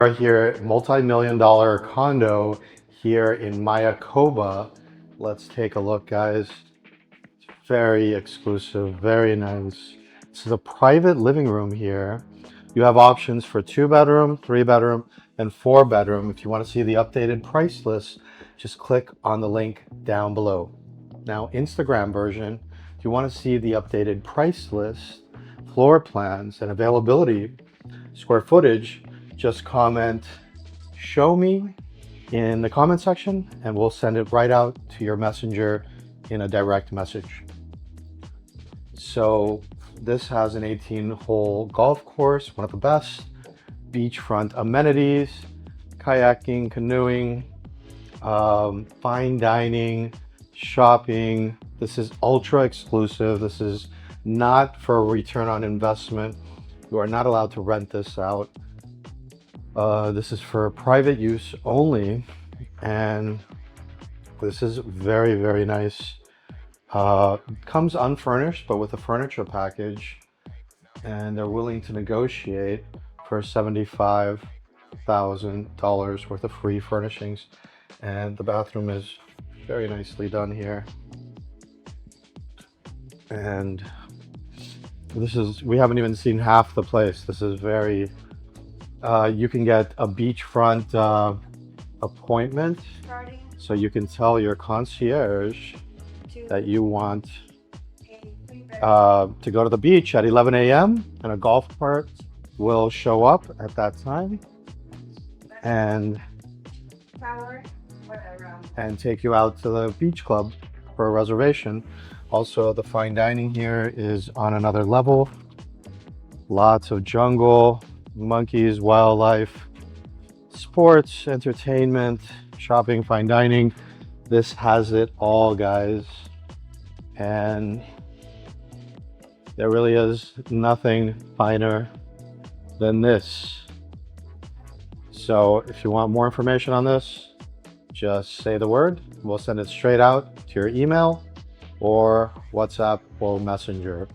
We're here at multi-million-dollar condo here in Mayakoba. Let's take a look, guys. It's very exclusive, very nice. This is a private living room here. You have options for 2-bedroom, 3-bedroom, and 4-bedroom. If you want to see the updated price list, just click on the link down below. Now, Instagram version, if you want to see the updated price list, floor plans, and availability, square footage, just comment "show me" in the comment section and we'll send it right out to your messenger in a direct message. So this has an 18-hole golf course, one of the best, beachfront amenities, kayaking, canoeing, fine dining, shopping. This is ultra exclusive. This is not for a return on investment. You are not allowed to rent this out. This is for private use only, and this is very, very nice. Comes unfurnished, but with a furniture package, and they're willing to negotiate for $75,000 worth of free furnishings. And the bathroom is very nicely done here. And this is, we haven't even seen half the place. This is very, you can get a beachfront appointment, so you can tell your concierge that you want to go to the beach at 11 a.m. and a golf cart will show up at that time and take you out to the beach club for a reservation. Also, the fine dining here is on another level. Lots of jungle, monkeys, wildlife, sports, entertainment, shopping, fine dining. This has it all, guys. And there really is nothing finer than this. So if you want more information on this, just say the word. We'll send it straight out to your email or WhatsApp or Messenger.